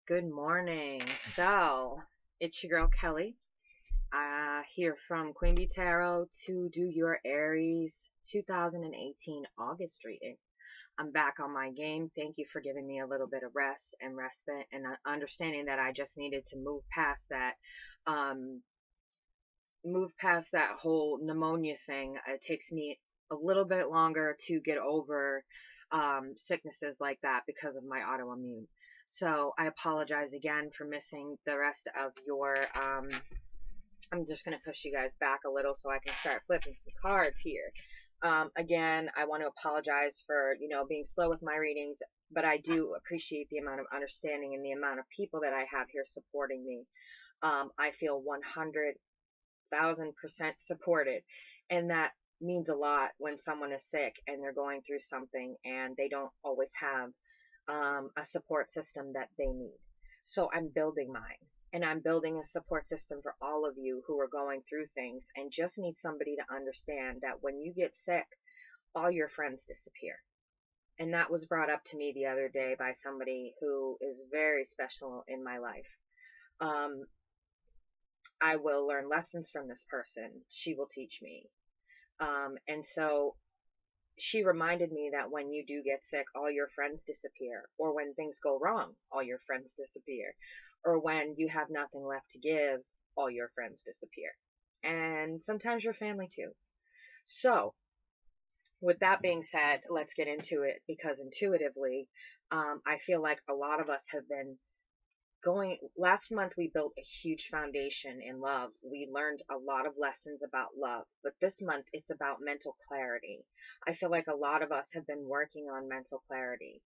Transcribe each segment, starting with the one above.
Good morning. So, it's your girl Kelly, here from Queen Bee Tarot to do your Aries 2018 August reading. I'm back on my game. Thank you for giving me a little bit of rest and respite and understanding that I just needed to um, move past that whole pneumonia thing. It takes me a little bit longer to get over sicknesses like that because of my autoimmune. So I apologize again for missing the rest of your. I'm just going to push you guys back a little so I can start flipping some cards here. Again, I want to apologize for being slow with my readings, but I do appreciate the amount of understanding and the amount of people that I have here supporting me. I feel 100,000% supported, and that means a lot when someone is sick and they're going through something and they don't always have a support system that they need. So I'm building mine, and I'm building a support system for all of you who are going through things and just need somebody to understand that when you get sick, all your friends disappear. And that was brought up to me the other day by somebody who is very special in my life. I will learn lessons from this person. She will teach me. And so she reminded me that when you do get sick, all your friends disappear. Or when things go wrong, all your friends disappear. Or when you have nothing left to give, all your friends disappear. And sometimes your family too. So, with that being said, let's get into it, because intuitively, I feel like a lot of us have been last month we built a huge foundation in love. We learned a lot of lessons about love, but this month it's about mental clarity. I feel like a lot of us have been working on mental clarity.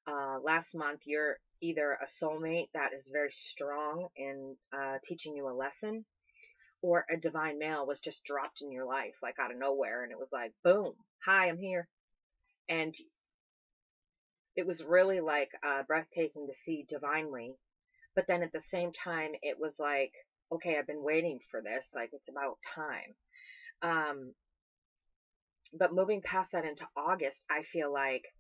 Last month you're either a soulmate that is very strong in teaching you a lesson, or a divine male was just dropped in your life like out of nowhere, and it was like, boom, hi, I'm here. And it was really like breathtaking to see divinely. But then at the same time, it was like, okay, I've been waiting for this. Like, it's about time. But moving past that into August, I feel like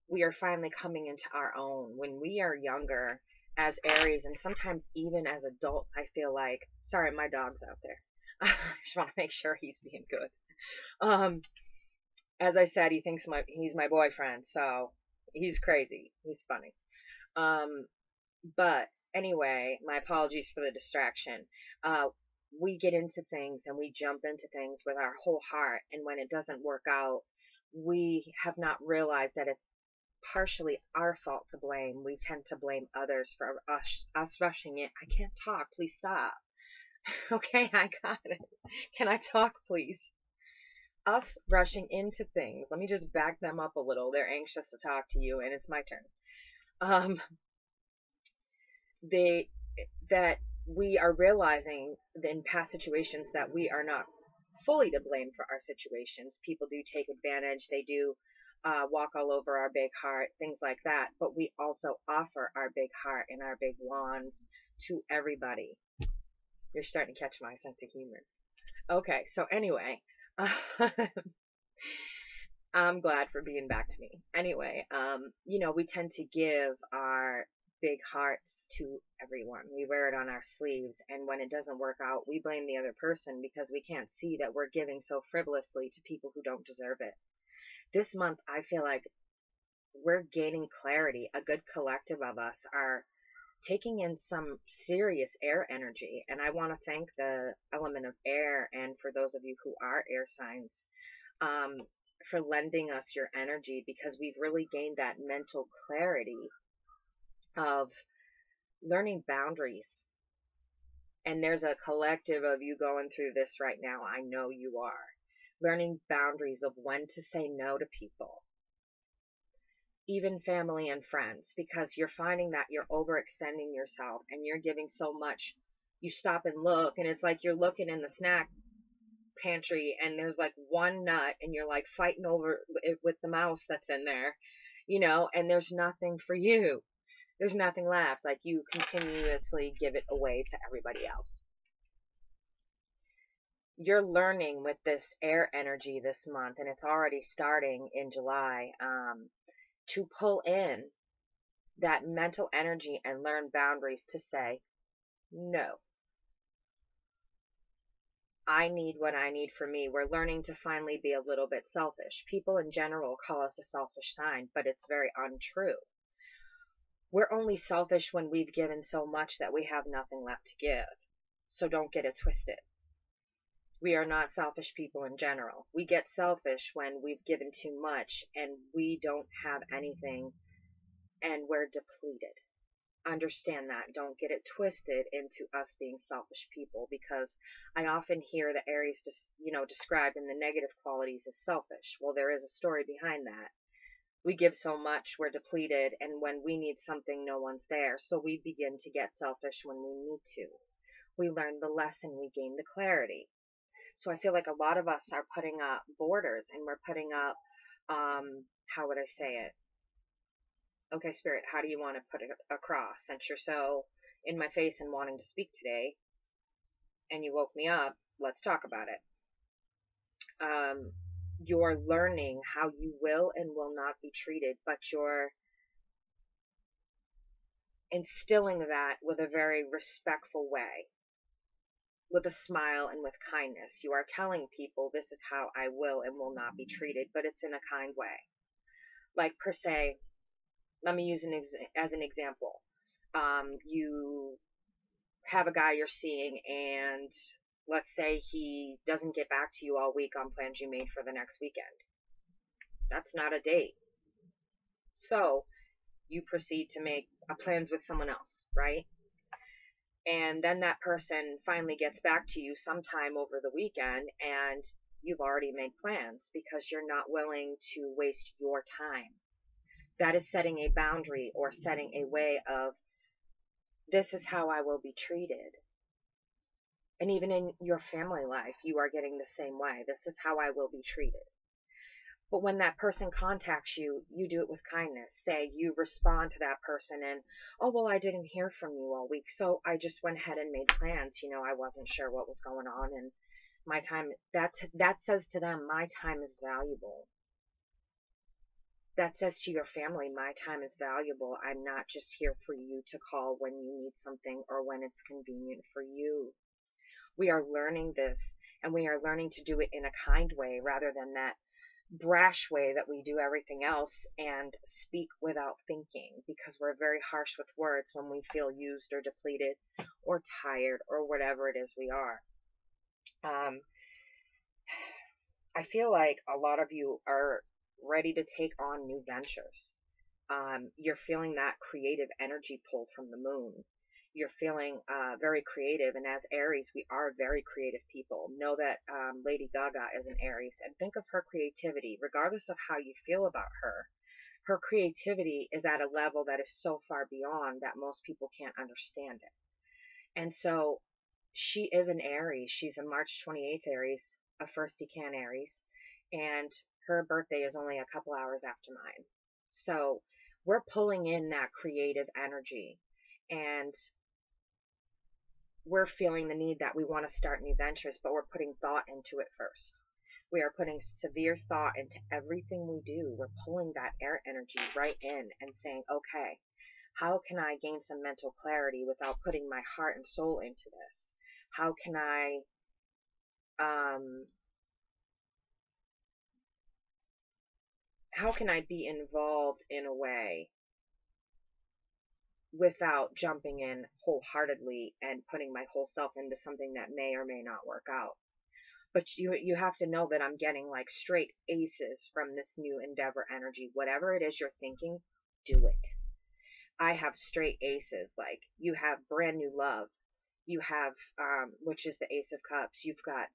we are finally coming into our own. When we are younger as Aries, and sometimes even as adults, I feel like, sorry, my dog's out there. I just want to make sure he's being good. Um, as I said, he thinks he's my boyfriend, so he's crazy. He's funny. But anyway, my apologies for the distraction. We get into things and we jump into things with our whole heart, and when it doesn't work out, we have not realized that it's partially our fault to blame. We tend to blame others for us rushing it. I can't talk. Please stop. Okay, I got it. Can I talk, please? Us rushing into things. Let me just back them up a little. They're anxious to talk to you, and it's my turn. Um, they that we are realizing in past situations that we are not fully to blame for our situations. People do take advantage. They do walk all over our big heart, things like that. But we also offer our big heart and our big wands to everybody. You're starting to catch my sense of humor. Okay, so anyway, I'm glad for being back to me. Anyway, we tend to give our big hearts to everyone. We wear it on our sleeves, and when it doesn't work out, we blame the other person because we can't see that we're giving so frivolously to people who don't deserve it. This month, I feel like we're gaining clarity. A good collective of us are taking in some serious air energy, and I want to thank the element of air, and for those of you who are air signs, for lending us your energy, because we've really gained that mental clarity of learning boundaries. And there's a collective of you going through this right now. I know you are. Learning boundaries of when to say no to people, even family and friends, because you're finding that you're overextending yourself and you're giving so much. You stop and look, and it's like you're looking in the snack pantry and there's like one nut, and you're like fighting over it with the mouse that's in there, and there's nothing for you. There's nothing left. Like, you continuously give it away to everybody else. You're learning with this air energy this month, and it's already starting in July, to pull in that mental energy and learn boundaries to say, no, I need what I need for me. We're learning to finally be a little bit selfish. People in general call us a selfish sign, but it's very untrue. We're only selfish when we've given so much that we have nothing left to give. So don't get it twisted. We are not selfish people in general. We get selfish when we've given too much and we don't have anything and we're depleted. Understand that. Don't get it twisted into us being selfish people, because I often hear the Aries described in the negative qualities as selfish. Well, there is a story behind that. We give so much, we're depleted, and when we need something, no one's there. So we begin to get selfish when we need to. We learn the lesson, we gain the clarity. So I feel like a lot of us are putting up borders, and we're putting up, how would I say it? Okay, Spirit, how do you want to put it across? Since you're so in my face and wanting to speak today, and you woke me up, let's talk about it. You're learning how you will and will not be treated, but you're instilling that with a very respectful way, with a smile and with kindness. You are telling people this is how I will and will not be treated, but it's in a kind way. Like, per se, let me use as an example. You have a guy you're seeing, and let's say he doesn't get back to you all week on plans you made for the next weekend. That's not a date. So you proceed to make plans with someone else, right? And then that person finally gets back to you sometime over the weekend, and you've already made plans because you're not willing to waste your time. That is setting a boundary or setting a way of, this is how I will be treated. And even in your family life, you are getting the same way. This is how I will be treated. But when that person contacts you, you do it with kindness. Say you respond to that person and, oh, well, I didn't hear from you all week, so I just went ahead and made plans. I wasn't sure what was going on, and my time, that says to them, my time is valuable. That says to your family, my time is valuable. I'm not just here for you to call when you need something or when it's convenient for you. We are learning this, and we are learning to do it in a kind way rather than that brash way that we do everything else and speak without thinking, because we're very harsh with words when we feel used or depleted or tired or whatever it is we are. I feel like a lot of you are ready to take on new ventures. You're feeling that creative energy pull from the moon. You're feeling very creative, and as Aries, we are very creative people. Know that Lady Gaga is an Aries, and think of her creativity, regardless of how you feel about her. Her creativity is at a level that is so far beyond that most people can't understand it. And so she is an Aries. She's a March 28th Aries, a first decan Aries, and her birthday is only a couple hours after mine. So we're pulling in that creative energy, and we're feeling the need that we want to start new ventures, but we're putting thought into it first. We are putting severe thought into everything we do. We're pulling that air energy right in and saying, okay, how can I gain some mental clarity without putting my heart and soul into this? How can I be involved in a way without jumping in wholeheartedly and putting my whole self into something that may or may not work out? But you have to know that I'm getting like straight aces from this new endeavor energy. Whatever it is you're thinking, do it. I have straight aces. Like, you have brand new love. You have, which is the Ace of Cups. You've got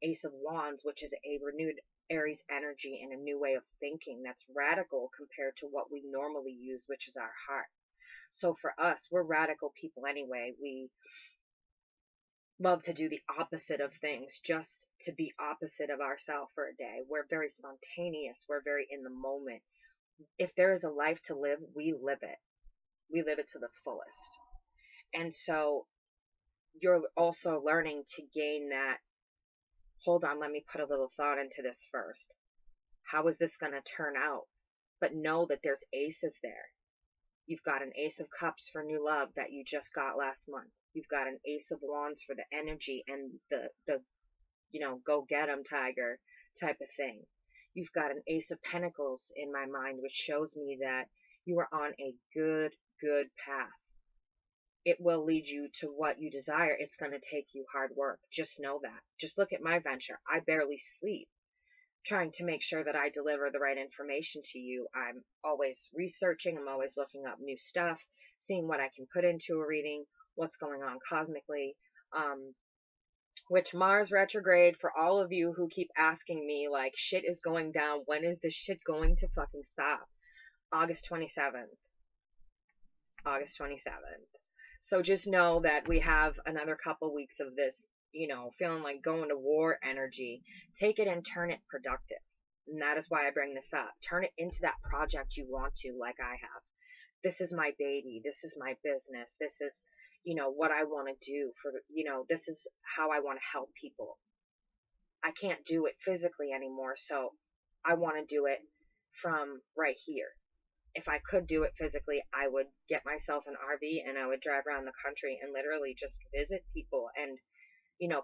Ace of Wands, which is a renewed Aries energy and a new way of thinking that's radical compared to what we normally use, which is our heart. So for us, we're radical people anyway. We love to do the opposite of things just to be opposite of ourselves for a day. We're very spontaneous. We're very in the moment. If there is a life to live, we live it. We live it to the fullest. And so you're also learning to gain that, hold on, let me put a little thought into this first. How is this going to turn out? But know that there's aces there. You've got an Ace of Cups for new love that you just got last month. You've got an Ace of Wands for the energy and the go get 'em, tiger type of thing. You've got an Ace of Pentacles in my mind, which shows me that you are on a good path. It will lead you to what you desire. It's going to take you hard work. Just know that. Just look at my venture. I barely sleep trying to make sure that I deliver the right information to you. I'm always researching. I'm always looking up new stuff, seeing what I can put into a reading, what's going on cosmically. Which Mars retrograde, for all of you who keep asking me, like, shit is going down. When is this shit going to fucking stop? August 27th. August 27th. So just know that we have another couple weeks of this, feeling like going to war energy. Take it and turn it productive. And that is why I bring this up. Turn it into that project you want to, like I have. This is my baby. This is my business. This is, what I want to do for, this is how I want to help people. I can't do it physically anymore, so I want to do it from right here. If I could do it physically, I would get myself an RV and I would drive around the country and literally just visit people and,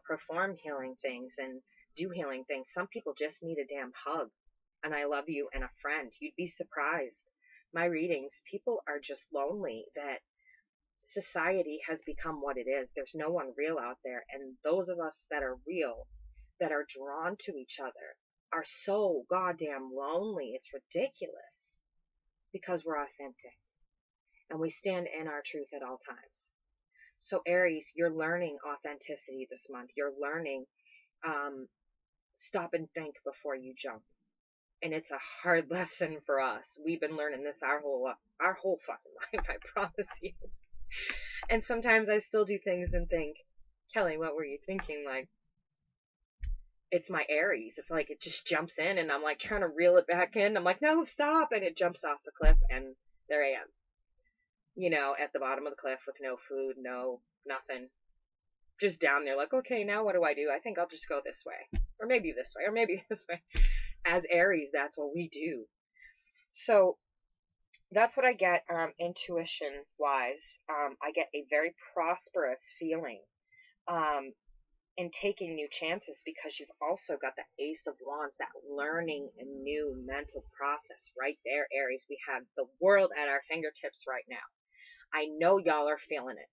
perform healing things and do healing things. Some people just need a damn hug, and I love you and a friend. You'd be surprised. My readings, people are just lonely, that society has become what it is. There's no one real out there. And those of us that are real, that are drawn to each other, are so goddamn lonely. It's ridiculous, because we're authentic and we stand in our truth at all times. So Aries, you're learning authenticity this month. You're learning stop and think before you jump. And it's a hard lesson for us. We've been learning this our whole fucking life, I promise you. And sometimes I still do things and think, Kelly, what were you thinking? Like, it's my Aries. It's like it just jumps in and I'm like trying to reel it back in. I'm like, no, stop. And it jumps off the cliff and there I am. At the bottom of the cliff with no food, no nothing. Just down there like, okay, now what do? I think I'll just go this way. Or maybe this way. Or maybe this way. As Aries, that's what we do. So that's what I get intuition-wise. I get a very prosperous feeling in taking new chances, because you've also got the Ace of Wands, that learning a new mental process right there, Aries. We have the world at our fingertips right now. I know y'all are feeling it.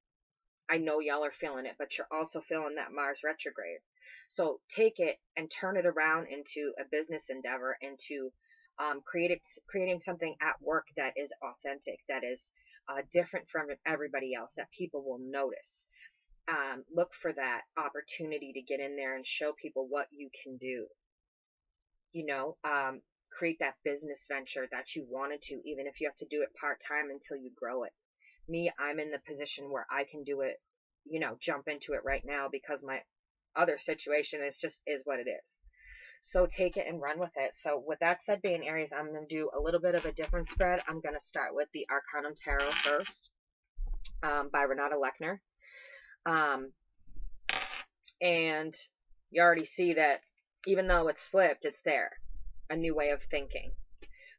But you're also feeling that Mars retrograde. So take it and turn it around into a business endeavor, into creating something at work that is authentic, that is different from everybody else, that people will notice. Look for that opportunity to get in there and show people what you can do. Create that business venture that you wanted to, even if you have to do it part-time until you grow it. Me, I'm in the position where I can do it, jump into it right now, because my other situation is what it is. So take it and run with it. So with that said, being Aries, I'm going to do a little bit of a different spread. I'm going to start with the Arcanum Tarot first, by Renata Lechner. And you already see that even though it's flipped, it's there. A new way of thinking.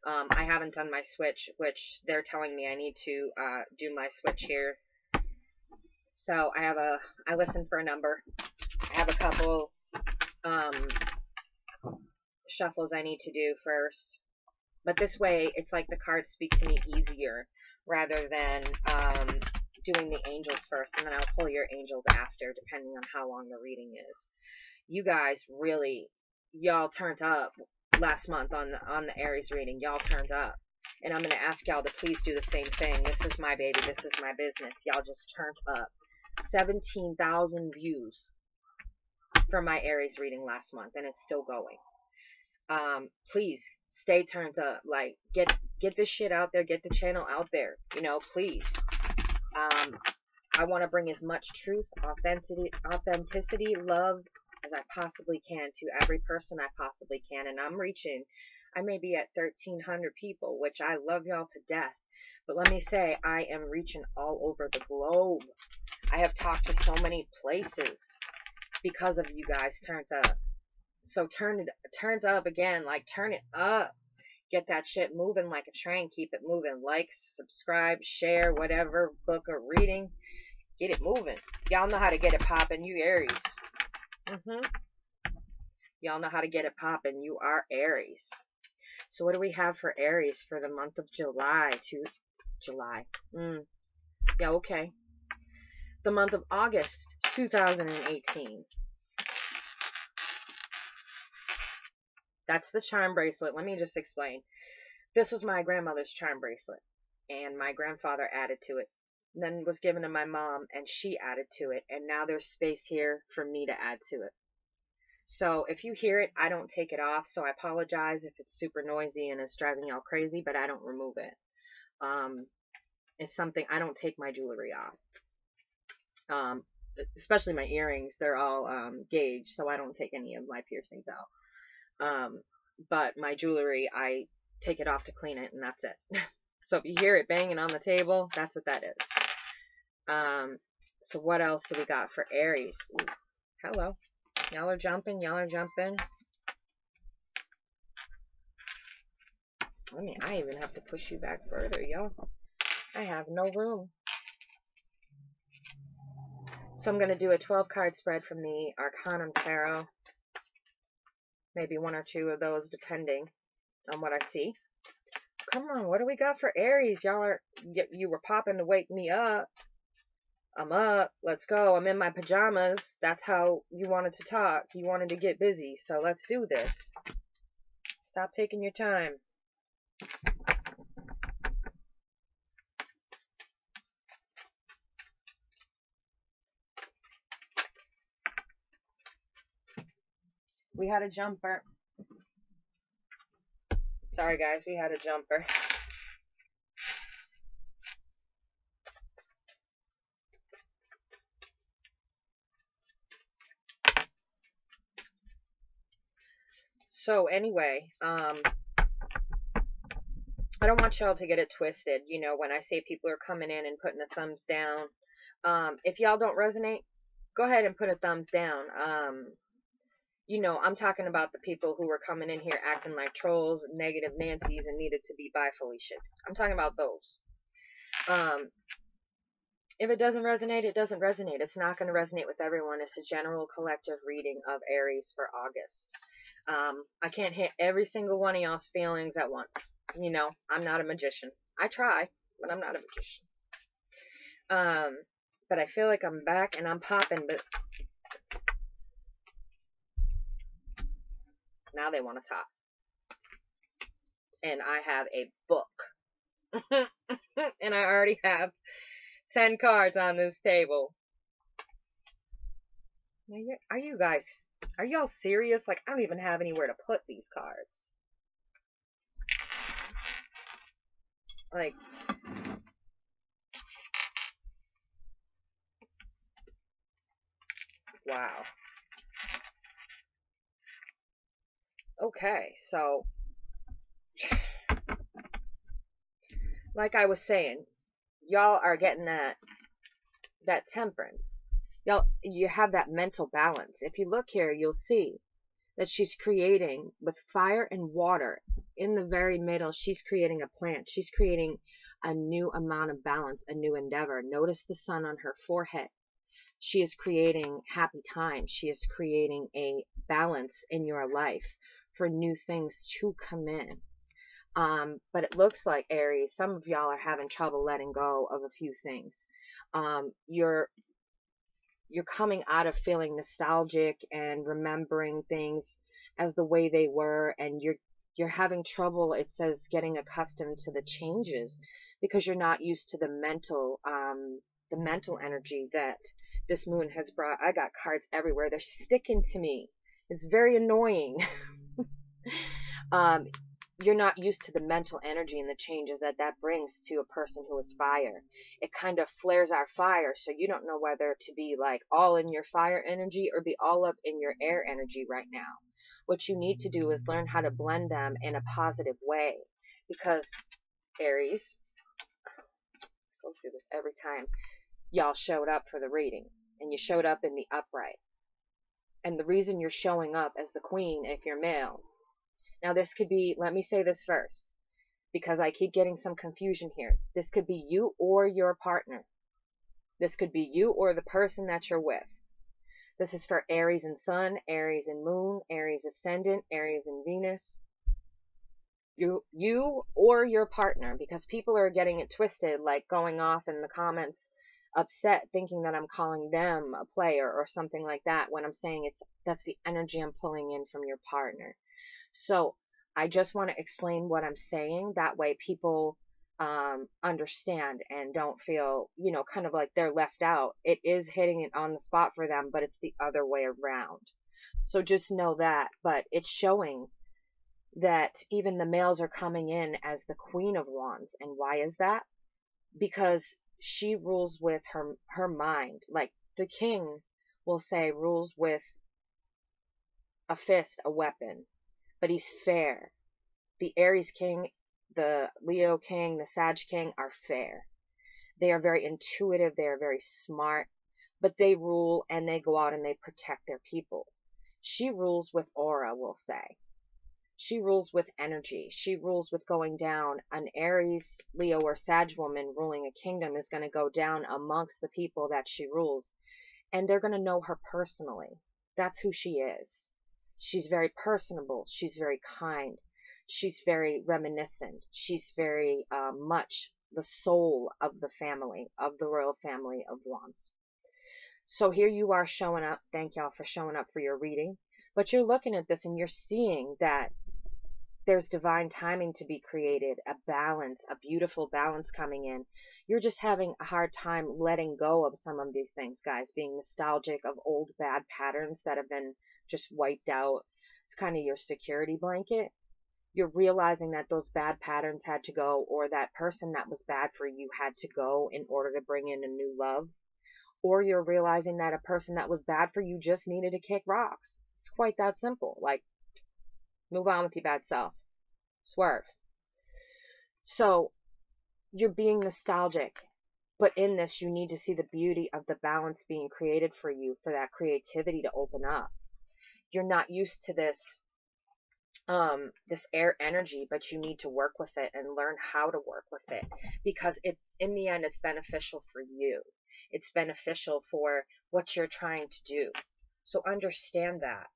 I haven't done my switch, which they're telling me I need to do my switch here. So I listened for a number. I have a couple shuffles I need to do first. But this way, it's like the cards speak to me easier, rather than doing the angels first, and then I'll pull your angels after, depending on how long the reading is. You guys really, y'all turned up last month on the Aries reading. Y'all turned up. And I'm going to ask y'all to please do the same thing. This is my baby. This is my business. Y'all just turned up. 17,000 views for my Aries reading last month, and it's still going. Please stay turned up. Like, get this shit out there. Get the channel out there. Please. I want to bring as much truth, authenticity, love as I possibly can to every person I possibly can. And I may be at 1,300 people, which I love y'all to death. But let me say, I am reaching all over the globe. I have talked to so many places because of you guys turned up. So turn it up again. Like, turn it up. Get that shit moving like a train. Keep it moving. Like, subscribe, share, whatever book or reading. Get it moving. Y'all know how to get it popping. You Aries. Y'all know how to get it popping. You are Aries. So what do we have for Aries for the month of July to July? Yeah, okay. The month of August 2018. That's the charm bracelet. Let me just explain. This was my grandmother's charm bracelet, and my grandfather added to it. Then was given to my mom, and she added to it, and now there's space here for me to add to it. So if you hear it, I don't take it off, so I apologize if it's super noisy and it's driving y'all crazy, but I don't remove it. It's something, I don't take my jewelry off. Especially my earrings, they're all gauged, so I don't take any of my piercings out. But my jewelry, I take it off to clean it, and that's it. So if you hear it banging on the table, that's what that is. So what else do we got for Aries? Ooh, hello. Y'all are jumping. Y'all are jumping. I even have to push you back further, y'all. I have no room. So I'm going to do a 12 card spread from the Arcanum Tarot. Maybe one or two of those, depending on what I see. Come on, what do we got for Aries? You were popping to wake me up. I'm up. Let's go. I'm in my pajamas. That's how you wanted to talk. You wanted to get busy. So let's do this. Stop taking your time. We had a jumper. Sorry, guys. We had a jumper. So anyway, I don't want y'all to get it twisted. You know, when I say people are coming in and putting a thumbs down, if y'all don't resonate, go ahead and put a thumbs down. You know, I'm talking about the people who were coming in here acting like trolls, negative Nancy's, and needed to be by Felicia. I'm talking about those. If it doesn't resonate, it doesn't resonate. It's not going to resonate with everyone. It's a general collective reading of Aries for August. I can't hit every single one of y'all's feelings at once. You know, I'm not a magician. I try, but I'm not a magician. But I feel like I'm back and I'm popping, but now they want to talk. And I have a book. And I already have 10 cards on this table. Are you guys, are y'all serious? Like, I don't even have anywhere to put these cards. Like, wow. Okay, so, like I was saying, y'all are getting that temperance. Y'all, you have that mental balance. If you look here, you'll see that she's creating with fire and water in the very middle. She's creating a plant. She's creating a new amount of balance, a new endeavor. Notice the sun on her forehead. She is creating happy times. She is creating a balance in your life for new things to come in. But it looks like, Aries, some of y'all are having trouble letting go of a few things. You're coming out of feeling nostalgic and remembering things as the way they were, and you're having trouble, it says, getting accustomed to the changes because you're not used to the mental energy that this moon has brought. I got cards everywhere. They're sticking to me. It's very annoying. You're not used to the mental energy and the changes that brings to a person who is fire. It kind of flares our fire, so you don't know whether to be like all in your fire energy or be all up in your air energy right now. What you need to do is learn how to blend them in a positive way, because Aries, I go through this every time y'all showed up for the reading, and you showed up in the upright. And the reason you're showing up as the queen, if you're male, Now, this could be, let me say this first, because I keep getting some confusion here. This could be you or your partner. This could be you or the person that you're with. This is for Aries and Sun, Aries and Moon, Aries Ascendant, Aries and Venus. You or your partner, because people are getting it twisted, like going off in the comments upset thinking that I'm calling them a player or something like that, when I'm saying that's the energy I'm pulling in from your partner. So I just want to explain what I'm saying, that way people understand and don't feel, kind of like they're left out. It is hitting it on the spot for them, but it's the other way around. So just know that. But it's showing that even the males are coming in as the Queen of Wands. And why is that? Because she rules with her mind. Like the king will say rules with a fist, a weapon, but he's fair. The Aries king, the Leo king, the Sag king are fair. They are very intuitive, they are very smart, but they rule and they go out and they protect their people. She rules with aura, we'll say. She rules with energy. She rules with going down. An Aries, Leo, or Sag woman ruling a kingdom is going to go down amongst the people that she rules, and they're going to know her personally. That's who she is. She's very personable. She's very kind. She's very reminiscent. She's very much the soul of the family, of the royal family of Wands. So here you are showing up. Thank y'all for showing up for your reading. But you're looking at this and you're seeing that there's divine timing to be created, a balance, a beautiful balance coming in. You're just having a hard time letting go of some of these things, guys, being nostalgic of old bad patterns that have been just wiped out. It's kind of your security blanket. You're realizing that those bad patterns had to go, or that person that was bad for you had to go in order to bring in a new love. Or you're realizing that a person that was bad for you just needed to kick rocks. It's quite that simple. Like, move on with your bad self. Swerve. So you're being nostalgic, but in this you need to see the beauty of the balance being created for you, for that creativity to open up. You're not used to this air energy, but you need to work with it and learn how to work with it, because in the end it's beneficial for you. It's beneficial for what you're trying to do. So understand that.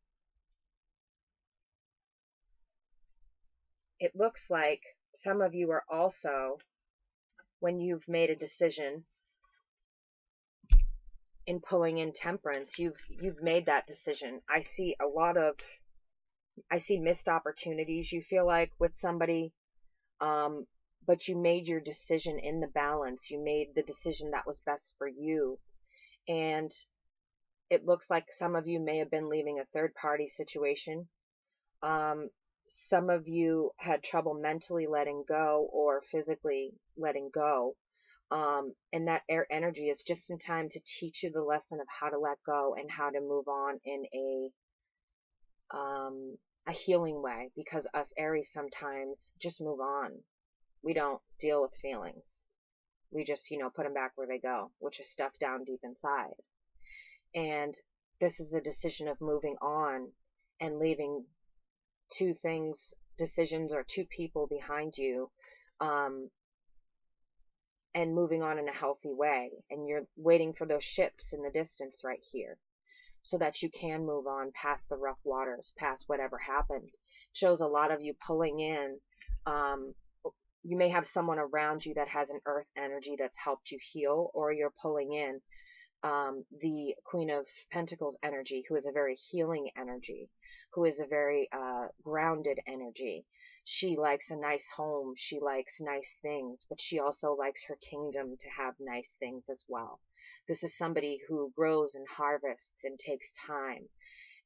It looks like some of you are also, when you've made a decision in pulling in Temperance, you've made that decision. I see missed opportunities, you feel like, with somebody, but you made your decision in the balance. You made the decision that was best for you. And it looks like some of you may have been leaving a third party situation. Some of you had trouble mentally letting go or physically letting go. And that air energy is just in time to teach you the lesson of how to let go and how to move on in a healing way, because us Aries sometimes just move on. We don't deal with feelings. We just, put them back where they go, which is stuff down deep inside. And this is a decision of moving on and leaving decisions or two people behind you, and moving on in a healthy way. And you're waiting for those ships in the distance right here, so that you can move on past the rough waters, past whatever happened. Shows a lot of you pulling in. You may have someone around you that has an earth energy that's helped you heal, or you're pulling in the Queen of Pentacles energy, who is a very healing energy, who is a very grounded energy. She likes a nice home. She likes nice things, but she also likes her kingdom to have nice things as well. This is somebody who grows and harvests and takes time.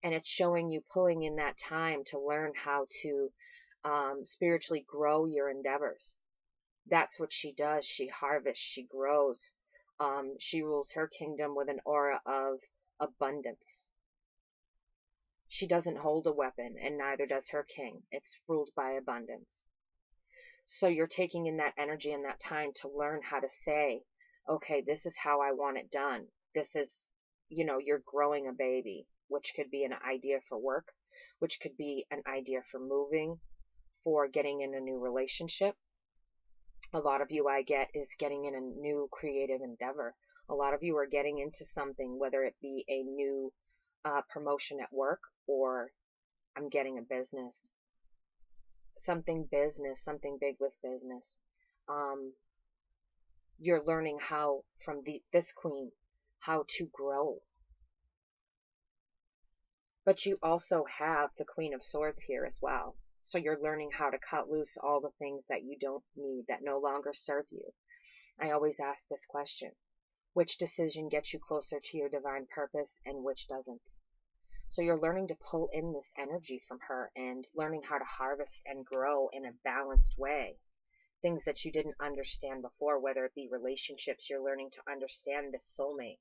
And it's showing you pulling in that time to learn how to spiritually grow your endeavors. That's what she does. She harvests, she grows. She rules her kingdom with an aura of abundance. She doesn't hold a weapon, and neither does her king. It's ruled by abundance. So you're taking in that energy and that time to learn how to say, okay, this is how I want it done. This is, you're growing a baby, which could be an idea for work, which could be an idea for moving, for getting in a new relationship. A lot of you, I get, is getting in a new creative endeavor. A lot of you are getting into something, whether it be a new promotion at work, or I'm getting a business, something big with business. Um, you're learning how, from this queen, how to grow. But you also have the Queen of Swords here as well. So you're learning how to cut loose all the things that you don't need, that no longer serve you. I always ask this question: which decision gets you closer to your divine purpose and which doesn't? So you're learning to pull in this energy from her and learning how to harvest and grow in a balanced way. Things that you didn't understand before, whether it be relationships, you're learning to understand this soulmate.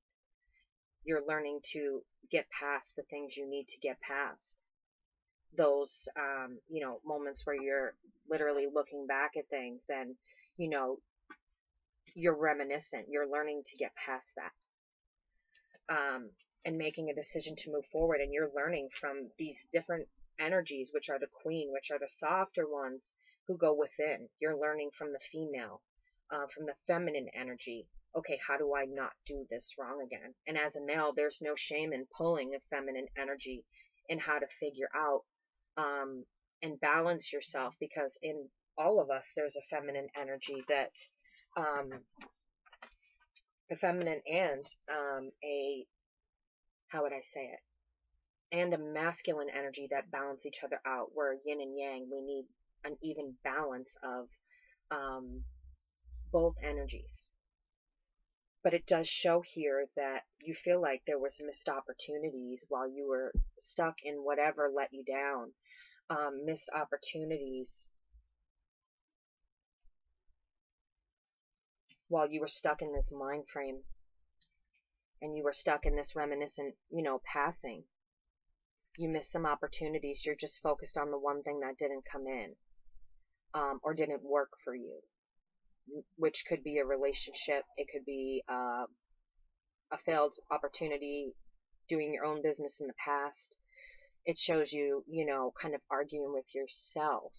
You're learning to get past the things you need to get past. Those, moments where you're literally looking back at things and, you know, you're reminiscent. You're learning to get past that, and making a decision to move forward. And you're learning from these different energies, which are the queen, which are the softer ones who go within. You're learning from the female, from the feminine energy. Okay, how do I not do this wrong again? And as a male, there's no shame in pulling a feminine energy and how to figure out, and balance yourself, because in all of us, there's a feminine energy that, um, a feminine and how would I say it? And a masculine energy that balance each other out. We're yin and yang. We need an even balance of, both energies. But it does show here that you feel like there was missed opportunities while you were stuck in whatever let you down. Missed opportunities while you were stuck in this mind frame, and you were stuck in this reminiscent, passing. You missed some opportunities. You're just focused on the one thing that didn't come in, or didn't work for you, which could be a relationship. It could be a failed opportunity, doing your own business in the past. It shows you, kind of arguing with yourself,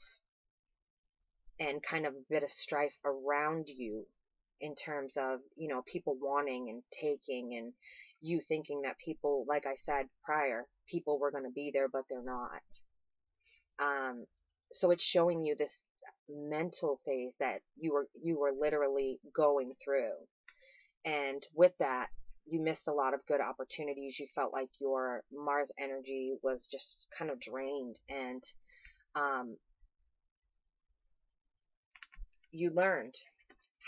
and kind of a bit of strife around you, in terms of, people wanting and taking, and you thinking that people, like I said prior, people were going to be there, but they're not. So it's showing you this mental phase that you were literally going through. And with that, you missed a lot of good opportunities. You felt like your Mars energy was just kind of drained, and you learned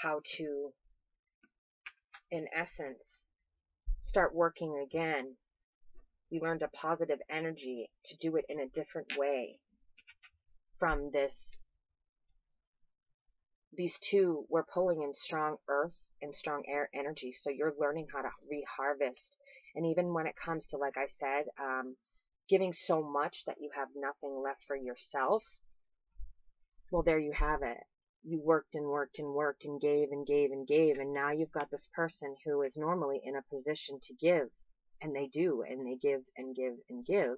how to, in essence, start working again. You learned a positive energy to do it in a different way from this. These two were pulling in strong earth and strong air energy. So you're learning how to reharvest. And even when it comes to, like I said, giving so much that you have nothing left for yourself, well, there you have it. You worked and worked and worked and gave and gave and gave, and now you've got this person who is normally in a position to give, and they do, and they give and give and give,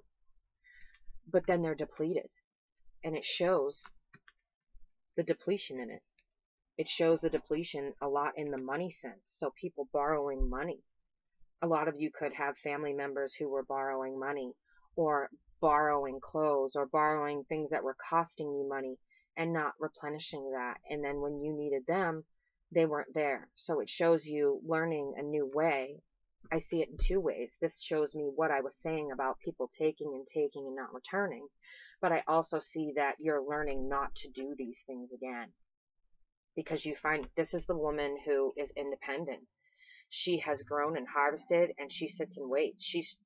but then they're depleted, and it shows the depletion in it. It shows the depletion a lot in the money sense. So people borrowing money. A lot of you could have family members who were borrowing money, or borrowing clothes, or borrowing things that were costing you money, and not replenishing that. And then when you needed them, they weren't there. So it shows you learning a new way. I see it in two ways. This shows me what I was saying about people taking and not returning. But I also see that you're learning not to do these things again. Because you find this is the woman who is independent. She has grown and harvested, and she sits and waits. She's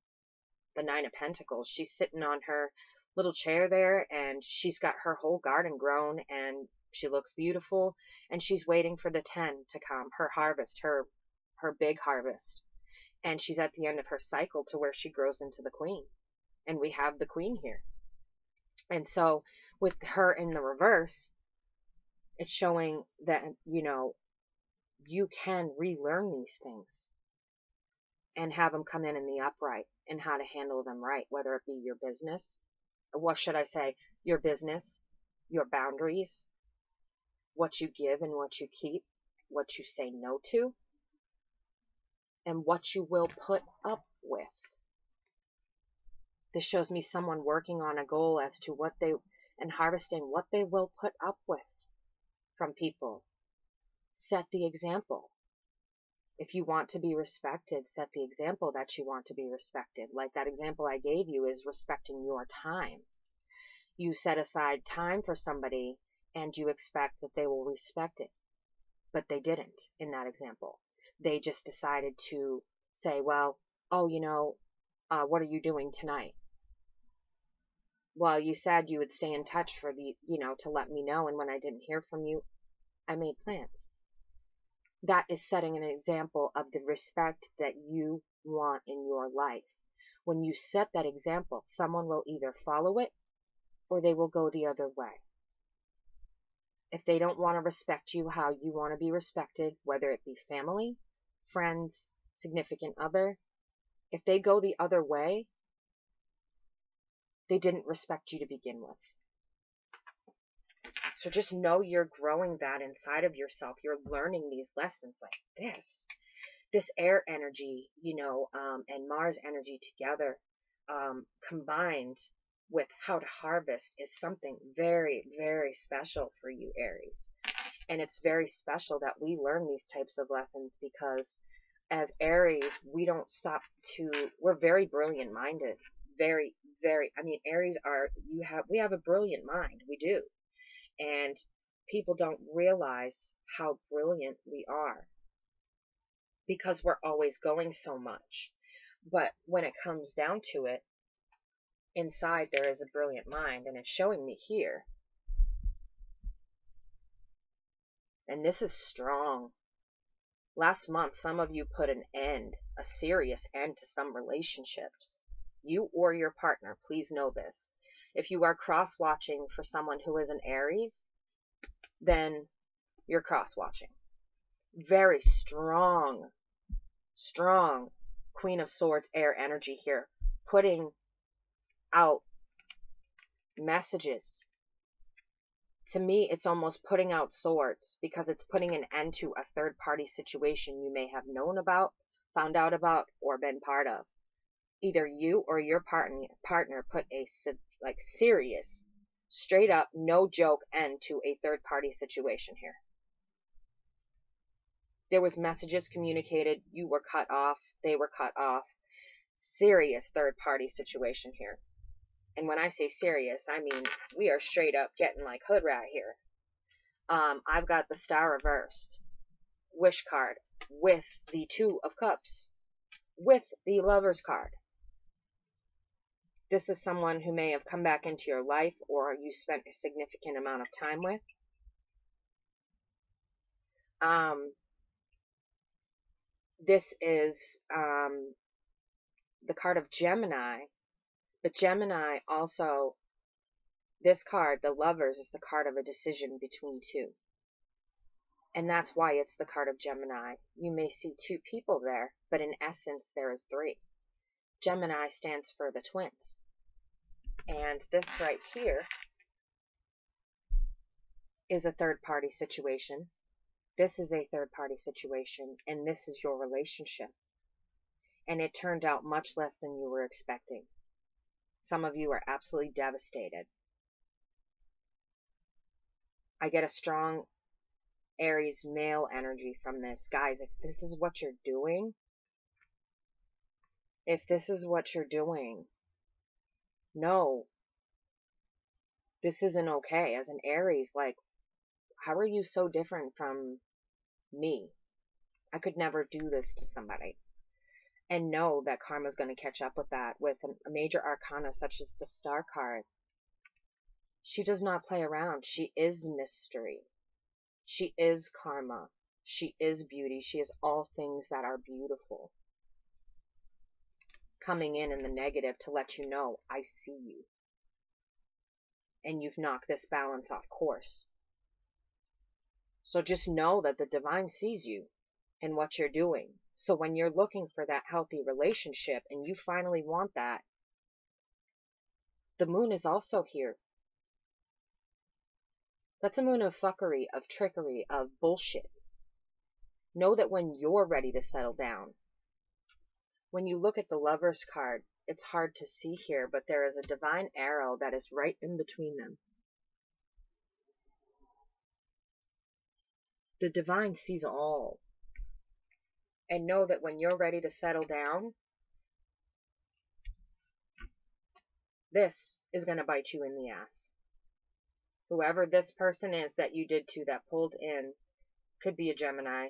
the Nine of Pentacles. She's sitting on her little chair there, and she's got her whole garden grown, and she looks beautiful, and she's waiting for the 10 to come, her harvest, her big harvest. And she's at the end of her cycle to where she grows into the Queen. And we have the Queen here. And so with her in the reverse, it's showing that, you can relearn these things and have them come in the upright, and how to handle them right, whether it be your business, what should I say, your business, your boundaries, what you give and what you keep, what you say no to, and what you will put up with. This shows me someone working on a goal as to what they, and harvesting what they will put up with from people. Set the example. If you want to be respected, set the example that you want to be respected. Like that example I gave you is respecting your time. You set aside time for somebody and you expect that they will respect it. But they didn't in that example. They just decided to say, well, oh, what are you doing tonight? Well, you said you would stay in touch for to let me know. And when I didn't hear from you, I made plans. That is setting an example of the respect that you want in your life. When you set that example, someone will either follow it or they will go the other way. If they don't want to respect you how you want to be respected, whether it be family, friends, significant other, if they go the other way, they didn't respect you to begin with. So just know you're growing that inside of yourself. You're learning these lessons like this air energy, and Mars energy together, combined with how to harvest is something very, very special for you, Aries. And it's very special that we learn these types of lessons because as Aries, we're very brilliant minded. Very, very, Aries we have a brilliant mind. We do. And people don't realize how brilliant we are because we're always going so much. But when it comes down to it, inside there is a brilliant mind, and it's showing me here. And this is strong. Last month, some of you put an end, a serious end to some relationships. You or your partner, please know this. If you are cross-watching for someone who is an Aries, then you're cross-watching. Very strong, strong Queen of Swords air energy here, putting out messages. To me, it's almost putting out swords because it's putting an end to a third-party situation you may have known about, found out about, or been part of. Either you or your partner put a serious, straight up, no joke end to a third-party situation here. There was messages communicated, you were cut off, they were cut off. Serious third-party situation here. And when I say serious, I mean we are straight up getting like hood rat here. I've got the Star reversed, Wish card, with the Two of Cups, with the Lovers card. This is someone who may have come back into your life or you spent a significant amount of time with. This is the card of Gemini. But Gemini also, this card, the Lovers, is the card of a decision between two. And that's why it's the card of Gemini. You may see two people there, but in essence there is three. Gemini stands for the twins. And this right here is a third-party situation. This is a third-party situation, and this is your relationship. And it turned out much less than you were expecting. Some of you are absolutely devastated. I get a strong Aries male energy from this. Guys, if this is what you're doing, no, this isn't okay. As an Aries, like, how are you so different from me? I could never do this to somebody. And know that karma's going to catch up with that. With a major arcana such as the Star card, she does not play around. She is mystery. She is karma. She is beauty. She is all things that are beautiful. Coming in the negative to let you know, I see you. And you've knocked this balance off course. So just know that the divine sees you and what you're doing. So when you're looking for that healthy relationship and you finally want that, the moon is also here. That's a moon of fuckery, of trickery, of bullshit. Know that when you're ready to settle down, when you look at the Lover's card, it's hard to see here, but there is a divine arrow that is right in between them. The divine sees all. And know that when you're ready to settle down, this is going to bite you in the ass. Whoever this person is that you did to, that pulled in, could be a Gemini,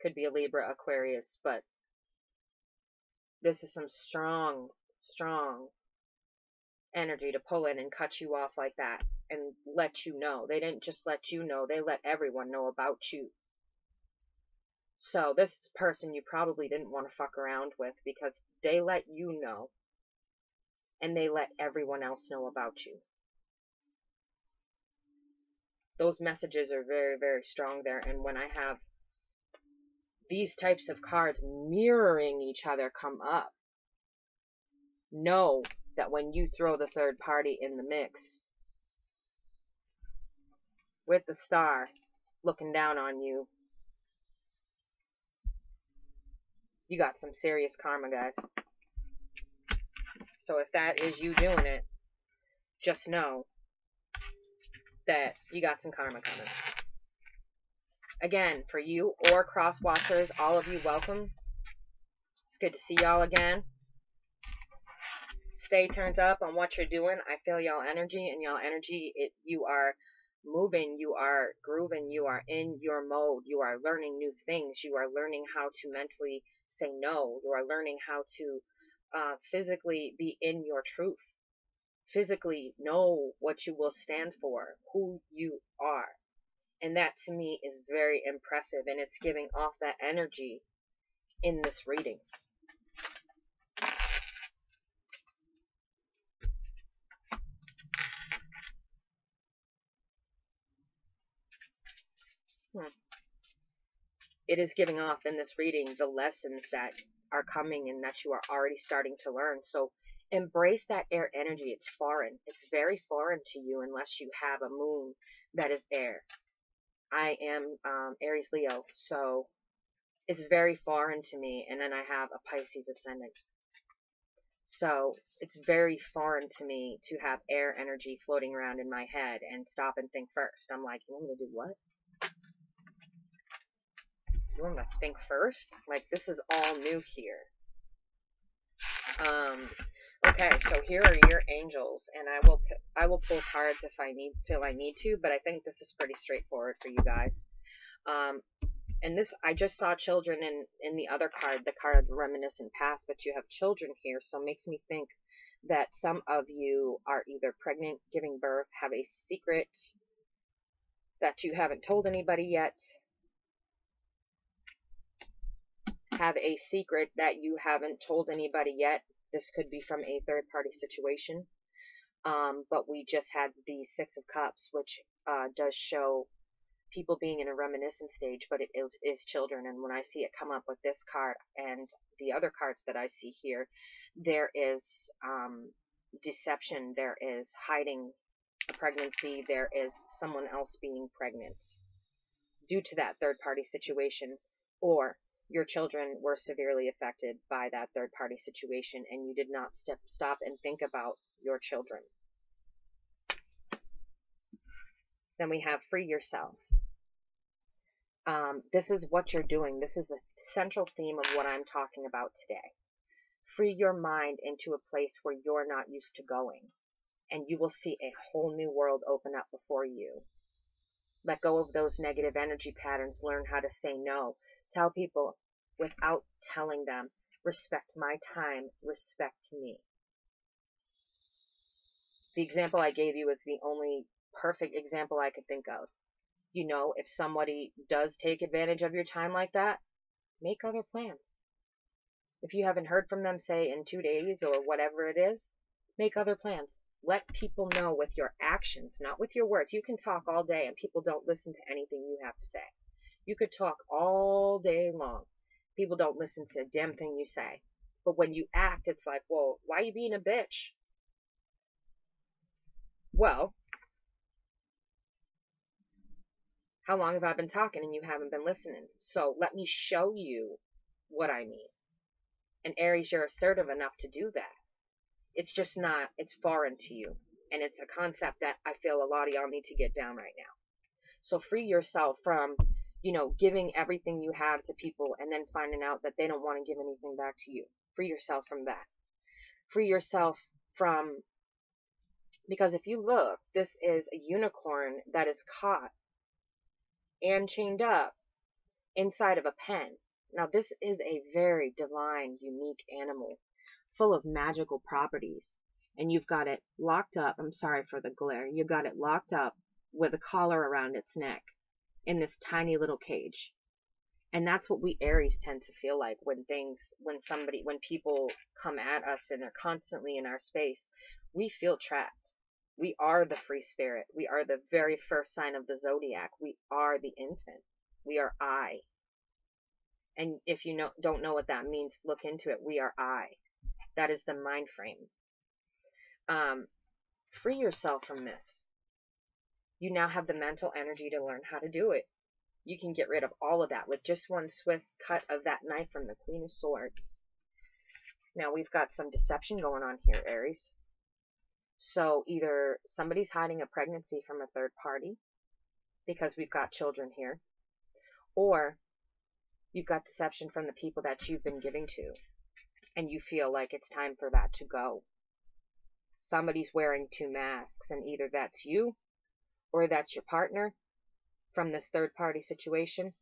could be a Libra, Aquarius, but this is some strong, strong energy to pull in and cut you off like that and let you know. They didn't just let you know, they let everyone know about you. So this person you probably didn't want to fuck around with because they let you know and they let everyone else know about you. Those messages are very, very strong there. And when I have these types of cards mirroring each other come up, know that when you throw the third party in the mix with the star looking down on you, you got some serious karma, guys. So if that is you doing it, just know that you got some karma coming. Again, for you or cross watchers, all of you, welcome. It's good to see y'all again. Stay turned up on what you're doing. I feel y'all energy, and y'all energy, you are moving, you are grooving, you are in your mode, you are learning new things, you are learning how to mentally say no, you are learning how to physically be in your truth, physically know what you will stand for, who you are. And that to me is very impressive, and it's giving off that energy in this reading. It is giving off in this reading the lessons that are coming and that you are already starting to learn. So embrace that air energy. It's foreign. It's very foreign to you unless you have a moon that is air. I am Aries Leo, so it's very foreign to me. And then I have a Pisces ascendant. So it's very foreign to me to have air energy floating around in my head and stop and think first. I'm like, you want me to do what? You want me to think first? Like, this is all new here. Okay, so here are your angels, and I will pull cards if I feel I need to, but I think this is pretty straightforward for you guys. And this, I just saw children in the other card, the card of the reminiscent past, but you have children here, so it makes me think that some of you are either pregnant, giving birth, have a secret that you haven't told anybody yet, have a secret that you haven't told anybody yet. This could be from a third-party situation. But we just had the Six of Cups, which does show people being in a reminiscent stage, but it is children. And when I see it come up with this card and the other cards that I see here, there is deception, there is hiding a pregnancy, there is someone else being pregnant due to that third-party situation, or your children were severely affected by that third-party situation and you did not stop and think about your children. Then we have free yourself. This is what you're doing. This is the central theme of what I'm talking about today. Free your mind into a place where you're not used to going, and you will see a whole new world open up before you. Let go of those negative energy patterns. Learn how to say no. Tell people without telling them, respect my time, respect me. The example I gave you is the only perfect example I could think of. You know, if somebody does take advantage of your time like that, make other plans. If you haven't heard from them, say in 2 days or whatever it is, make other plans. Let people know with your actions, not with your words. You can talk all day and people don't listen to anything you have to say. You could talk all day long. People don't listen to a damn thing you say. But when you act, it's like, whoa, why are you being a bitch? Well, How long have I been talking and you haven't been listening? So let me show you what I mean. And Aries, you're assertive enough to do that. It's just not, it's foreign to you. And it's a concept that I feel a lot of y'all need to get down right now. So free yourself from, giving everything you have to people and then finding out that they don't want to give anything back to you. Free yourself from that. Free yourself from, because if you look, this is a unicorn that is caught and chained up inside of a pen. Now, this is a very divine, unique animal full of magical properties. And you've got it locked up. I'm sorry for the glare. You got it locked up with a collar around its neck in this tiny little cage. And that's what we Aries tend to feel like when people come at us and they're constantly in our space. We feel trapped. We are the free spirit. We are the very first sign of the zodiac. We are the infant. We are I. And if you don't know what that means, look into it. We are I. That is the mind frame. Free yourself from this. You now have the mental energy to learn how to do it. You can get rid of all of that with just one swift cut of that knife from the Queen of Swords. Now we've got some deception going on here, Aries. So either somebody's hiding a pregnancy from a third party, because we've got children here, or you've got deception from the people that you've been giving to, and you feel like it's time for that to go. Somebody's wearing two masks, and either that's you or that's your partner from this third party situation.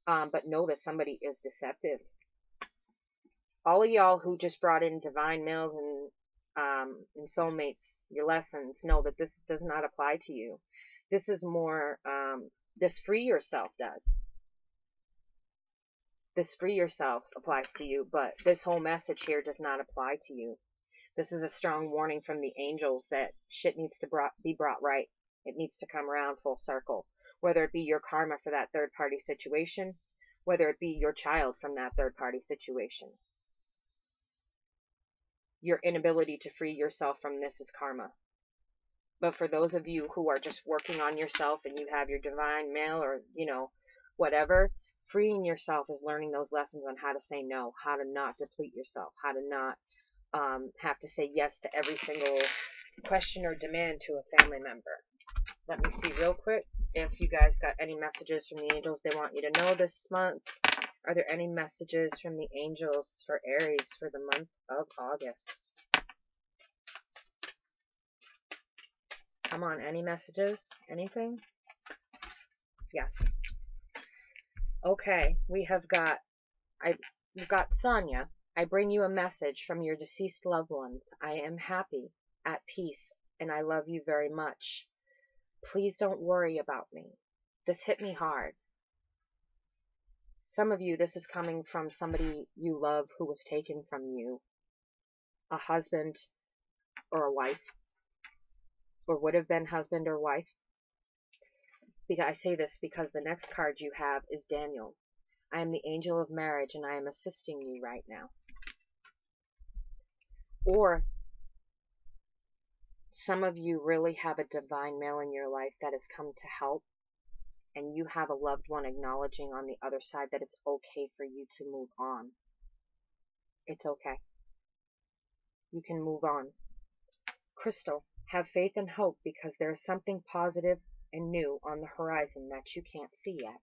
But know that somebody is deceptive. All of y'all who just brought in divine males and soulmates, your lessons, know that this does not apply to you. This is more, this free yourself does. This free yourself applies to you, but this whole message here does not apply to you. This is a strong warning from the angels that shit needs to be brought right. It needs to come around full circle. Whether it be your karma for that third party situation, whether it be your child from that third party situation. Your inability to free yourself from this is karma. But for those of you who are just working on yourself and you have your divine male or, whatever, freeing yourself is learning those lessons on how to say no, how to not deplete yourself, how to not have to say yes to every single question or demand to a family member. Let me see real quick if you guys got any messages from the angels they want you to know this month. Are there any messages from the angels for Aries for the month of August? Come on, any messages? Anything? Yes. Okay, we've got Sonia. I bring you a message from your deceased loved ones. I am happy, at peace, and I love you very much. Please don't worry about me. This hit me hard. Some of you, this is coming from somebody you love who was taken from you. A husband or a wife. Or would have been husband or wife. Because I say this because the next card you have is Daniel. I am the angel of marriage and I am assisting you right now. Or some of you really have a divine male in your life that has come to help, and you have a loved one acknowledging on the other side that it's okay for you to move on. It's okay. You can move on. Crystal, have faith and hope because there is something positive and new on the horizon that you can't see yet.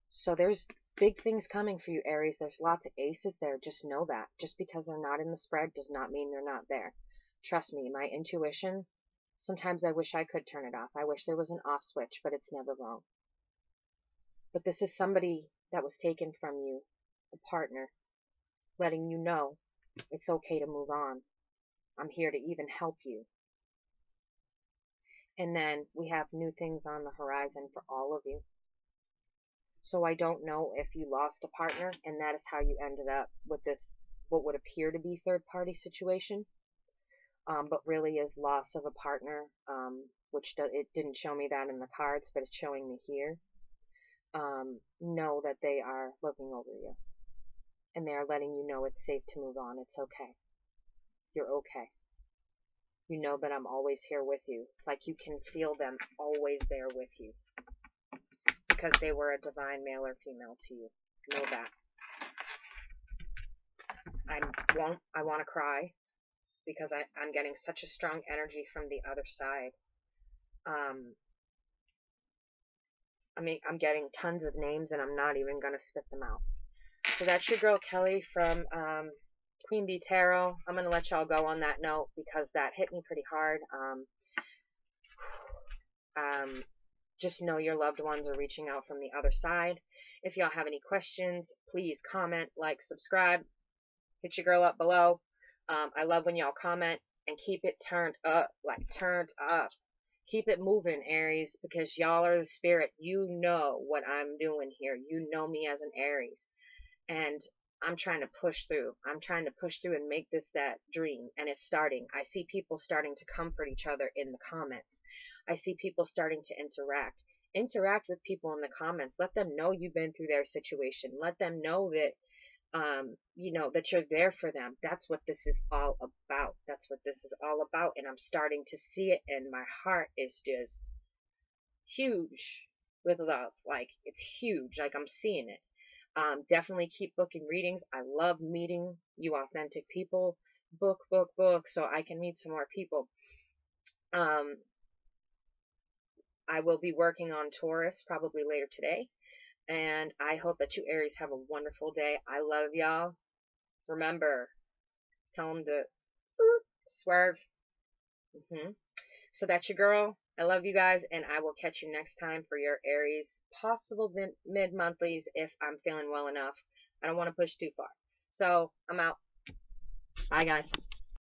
So there's big things coming for you, Aries. There's lots of aces there. Just know that. Just because they're not in the spread does not mean they're not there. Trust me, my intuition, sometimes I wish I could turn it off. I wish there was an off switch, but it's never wrong. But this is somebody that was taken from you, a partner, letting you know it's okay to move on. I'm here to even help you. And then we have new things on the horizon for all of you. So I don't know if you lost a partner and that is how you ended up with this, what would appear to be third party situation, but really is loss of a partner, which it didn't show me that in the cards, but it's showing me here. Know that they are looking over you and they are letting you know it's safe to move on. It's okay. You're okay. You know that I'm always here with you. It's like you can feel them always there with you because they were a divine male or female to you. Know that. I want to cry because I'm getting such a strong energy from the other side. Um, I mean, I'm getting tons of names and I'm not even going to spit them out. So that's your girl Kelly from Queen Bee Tarot. I'm going to let y'all go on that note because that hit me pretty hard. Just know your loved ones are reaching out from the other side. If y'all have any questions, please comment, like, subscribe. Hit your girl up below. I love when y'all comment and keep it turned up, like turned up. Keep it moving, Aries, because y'all are the spirit. You know what I'm doing here. You know me as an Aries. And I'm trying to push through. I'm trying to push through and make this that dream. And it's starting. I see people starting to comfort each other in the comments. I see people starting to interact. Interact with people in the comments. Let them know you've been through their situation. Let them know that that you're there for them. That's what this is all about. That's what this is all about. And I'm starting to see it, and my heart is just huge with love. Like, it's huge. Like, I'm seeing it. Definitely keep booking readings. I love meeting you authentic people. Book, book, book, so I can meet some more people. I will be working on Taurus probably later today. And I hope that you Aries have a wonderful day. I love y'all. Remember, tell them to swerve. So that's your girl. I love you guys, and I will catch you next time for your Aries possible mid-monthlies if I'm feeling well enough. I don't want to push too far. So I'm out. Bye, guys.